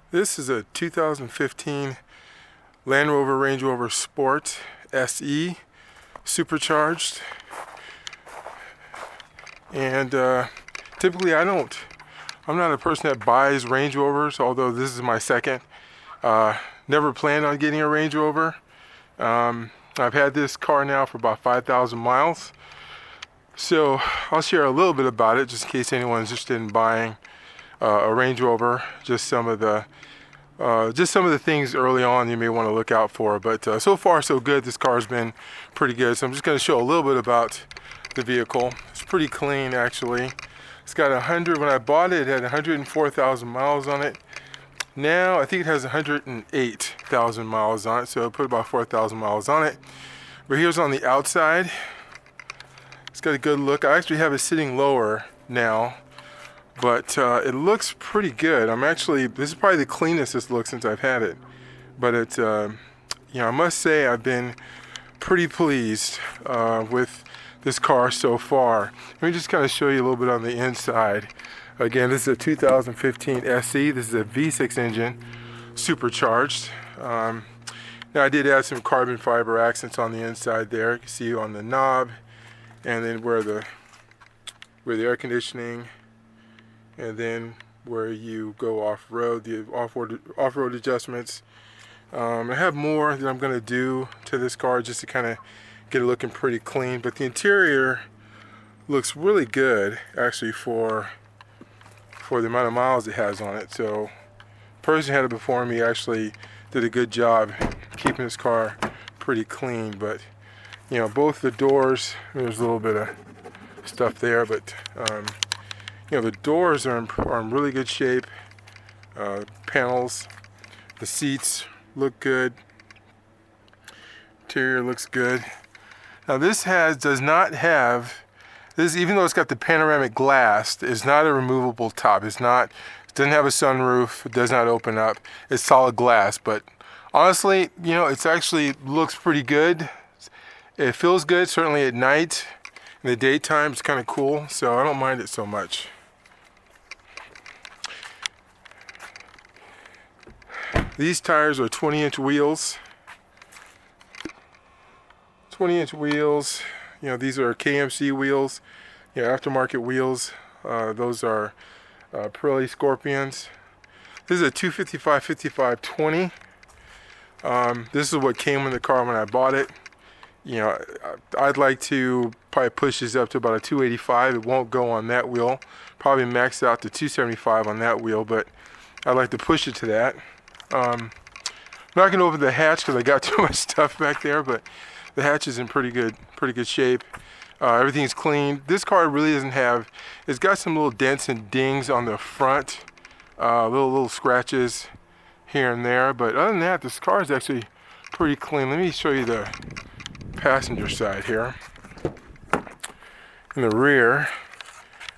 This is a 2015 Land Rover Range Rover Sport SE Supercharged, and typically I'm not a person that buys Range Rovers, although this is my second. Never planned on getting a Range Rover. I've had this car now for about 5,000 miles, so I'll share a little bit about it just in case anyone's interested in buying a Range Rover. Just some of the things early on you may want to look out for. But so far so good. This car's been pretty good. So I'm just going to show a little bit about the vehicle. It's pretty clean actually. It's got 100. When I bought it, it had 104,000 miles on it. Now I think it has 108,000 miles on it. So I put about 4,000 miles on it. But here's on the outside. It's got a good look. I actually have it sitting lower now, but it looks pretty good. This is probably the cleanest this looks since I've had it. But I must say I've been pretty pleased with this car so far. Let me just kind of show you a little bit on the inside. Again, this is a 2015 SE. This is a V6 engine, supercharged. Now I did add some carbon fiber accents on the inside there. You can see on the knob, and then where the air conditioning, and then where you go off-road, the off-road adjustments. I have more that I'm going to do to this car just to kind of get it looking pretty clean, but the interior looks really good actually for the amount of miles it has on it. So the person who had it before me actually did a good job keeping this car pretty clean. But both the doors, there's a little bit of stuff there, but the doors are in really good shape. Panels, the seats look good. Interior looks good. Now this does not have this, even though it's got the panoramic glass, it's not a removable top. It doesn't have a sunroof. It does not open up. It's solid glass, but honestly, it actually looks pretty good. It feels good, certainly at night. In the daytime, it's kind of cool, so I don't mind it so much. These tires are 20-inch wheels. 20-inch wheels. These are KMC wheels, aftermarket wheels. Those are Pirelli Scorpions. This is a 255/55/20. This is what came in the car when I bought it. I'd like to probably push this up to about a 285. It won't go on that wheel. Probably max out to 275 on that wheel, but I'd like to push it to that. I'm not going to open the hatch because I got too much stuff back there, but the hatch is in pretty good shape. Everything's clean. This car really doesn't have. It's got some little dents and dings on the front, little scratches here and there. But other than that, this car is actually pretty clean. Let me show you the passenger side here. In the rear,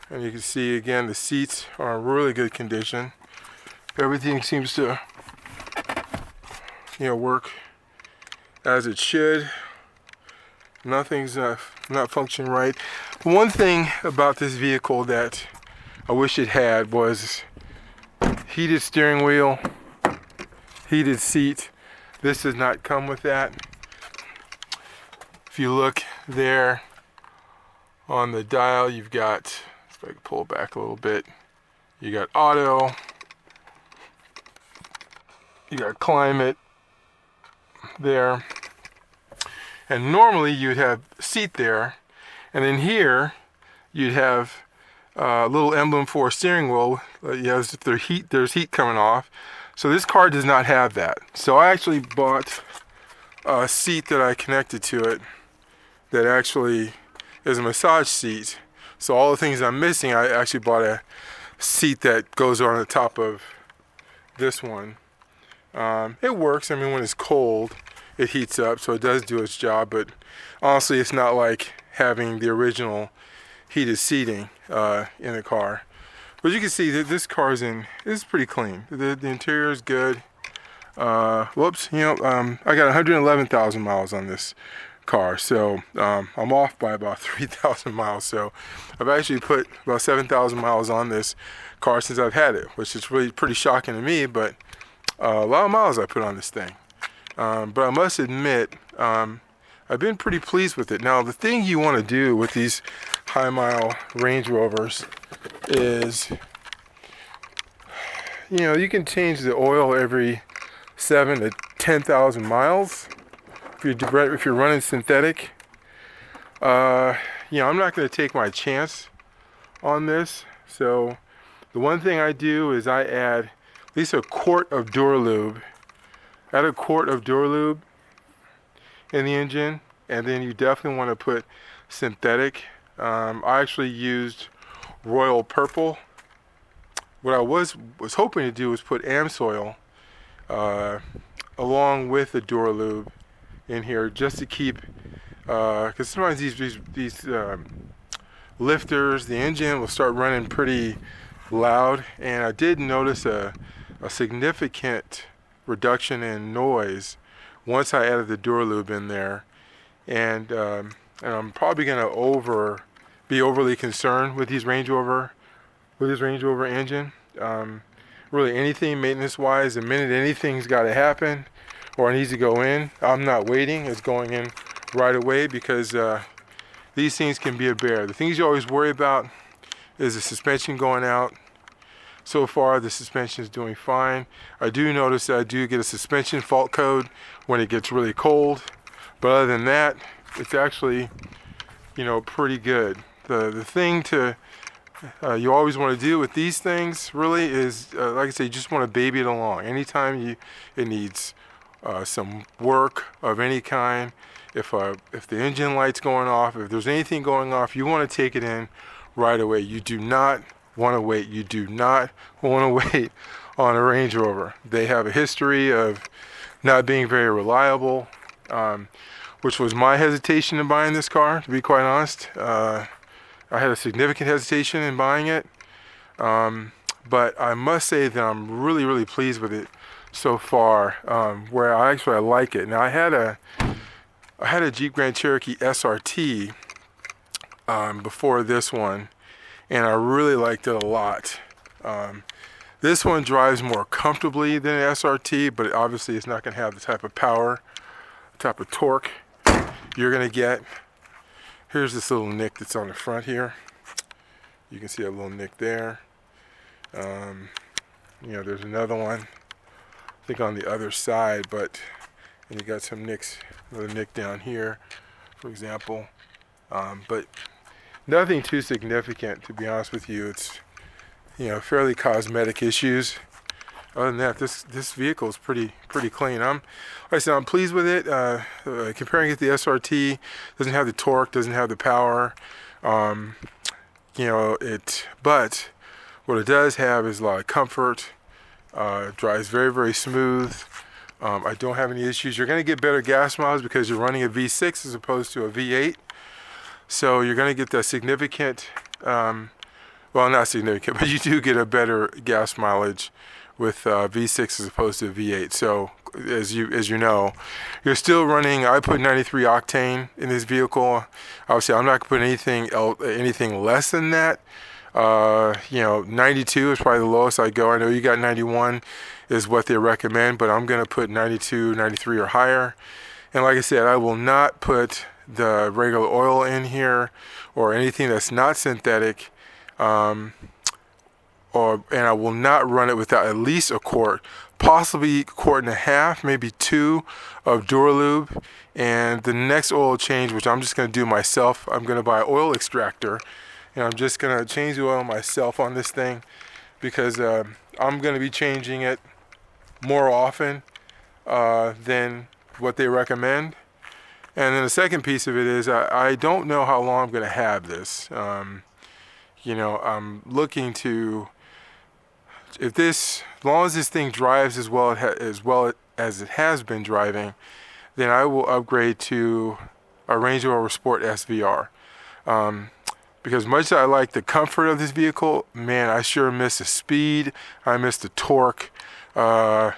and you can see again the seats are in really good condition. Everything seems to work as it should. Nothing's not functioning right. The one thing about this vehicle that I wish it had was heated steering wheel, heated seat. This does not come with that. If you look there on the dial, you've got, if I can pull back a little bit, you got auto, you got climate there. And normally you'd have seat there, and then here you'd have a little emblem for a steering wheel. As if there's heat coming off. So this car does not have that. So I actually bought a seat that I connected to it that actually is a massage seat. So all the things I'm missing, I actually bought a seat that goes on the top of this one. It works. When it's cold, it heats up, so it does do its job, but honestly it's not like having the original heated seating in the car. But you can see that this car's is pretty clean. The interior is good. I got 111,000 miles on this car, so I'm off by about 3,000 miles. So I've actually put about 7,000 miles on this car since I've had it, which is really pretty shocking to me, but a lot of miles I put on this thing. But I must admit, I've been pretty pleased with it. Now, the thing you want to do with these high mile Range Rovers is, you can change the oil every 7 to 10,000 miles if you're running synthetic. I'm not going to take my chance on this. So the one thing I do is I add at least a quart of Duralube. Add a quart of Duralube in the engine, and then you definitely want to put synthetic. I actually used Royal Purple. What I was hoping to do was put AmSoil along with the Duralube in here, just to keep, because sometimes these lifters, the engine will start running pretty loud, and I did notice a significant reduction in noise once I added the Duralube in there, and I'm probably going to be overly concerned with these Range Rover engine. Really, anything maintenance-wise, the minute anything's got to happen or it needs to go in, I'm not waiting. It's going in right away, because these things can be a bear. The things you always worry about is the suspension going out. So far, the suspension is doing fine. I do notice that I do get a suspension fault code when it gets really cold, but other than that, it's actually, pretty good. The thing you always want to do with these things really is, like I say, you just want to baby it along. Anytime it needs some work of any kind, if the engine light's going off, if there's anything going off, you want to take it in right away. You do not want to wait. You do not want to wait on a Range Rover. They have a history of not being very reliable, which was my hesitation in buying this car, to be quite honest. I had a significant hesitation in buying it, but I must say that I'm really, really pleased with it so far, where I like it. Now, I had a Jeep Grand Cherokee SRT before this one, and I really liked it a lot. This one drives more comfortably than an SRT, but obviously it's not going to have the type of power, type of torque you're going to get. Here's this little nick that's on the front here. You can see a little nick there. There's another one, I think on the other side, and you got some nicks, another nick down here, for example. But nothing too significant, to be honest with you. It's, fairly cosmetic issues. Other than that, this vehicle is pretty clean. Like I said, I'm pleased with it. Comparing it to the SRT, doesn't have the torque, doesn't have the power. But what it does have is a lot of comfort. Drives very, very smooth. I don't have any issues. You're going to get better gas mileage because you're running a V6 as opposed to a V8. So you're going to get that significant, not significant, but you do get a better gas mileage with V6 as opposed to V8. So as you know, you're still running. I put 93 octane in this vehicle. Obviously, I'm not going to put anything less than that. 92 is probably the lowest I go. I know you got 91 is what they recommend, but I'm going to put 92, 93 or higher. And like I said, I will not put the regular oil in here or anything that's not synthetic, and I will not run it without at least a quart, possibly a quart and a half, maybe 2 of Duralube. And the next oil change, which I'm just going to do myself, I'm going to buy an oil extractor, and I'm just going to change the oil myself on this thing, because I'm going to be changing it more often than what they recommend. And then the second piece of it is I don't know how long I'm going to have this. I'm looking to, as long as this thing drives as well as it has been driving, then I will upgrade to a Range Rover Sport SVR. Because much as I like the comfort of this vehicle, man, I sure miss the speed. I miss the torque. I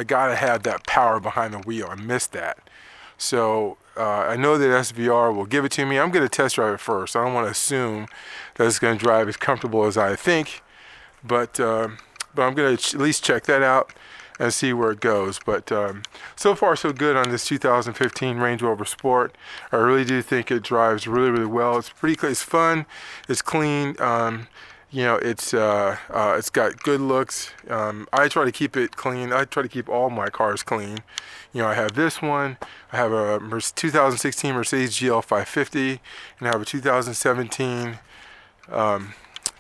gotta have that power behind the wheel. I miss that. So I know that SVR will give it to me. I'm going to test drive it first. I don't want to assume that it's going to drive as comfortable as I think, but I'm going to at least check that out. and see where it goes. But so far so good on this 2015 Range Rover Sport. I really do think it drives really, really well. It's it's fun, it's clean. You know, it's got good looks. I try to keep it clean. I try to keep all my cars clean. You know, I have this one. I have a 2016 Mercedes GL 550, and I have a 2017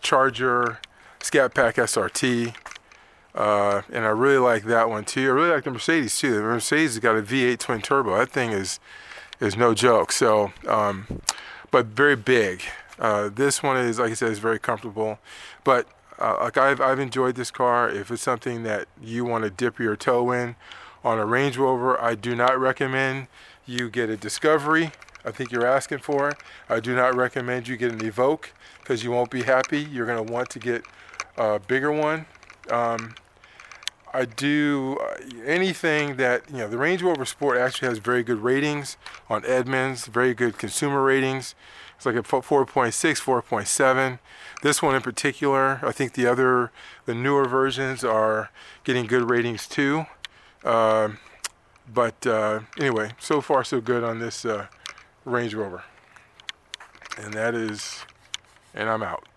Charger Scat Pack SRT. And I really like that one too. I really like the Mercedes too. The Mercedes has got a V8 twin turbo. That thing is no joke. So, but very big. This one is, like I said, is very comfortable. But like I've enjoyed this car. If it's something that you want to dip your toe in on a Range Rover, I do not recommend you get a Discovery. I think you're asking for it. I do not recommend you get an Evoque because you won't be happy. You're going to want to get a bigger one. I do anything that, you know, the Range Rover Sport actually has very good ratings on Edmunds, very good consumer ratings. It's like a 4.6, 4.7. This one in particular, I think the newer versions are getting good ratings too. But anyway, so far so good on this Range Rover. And I'm out.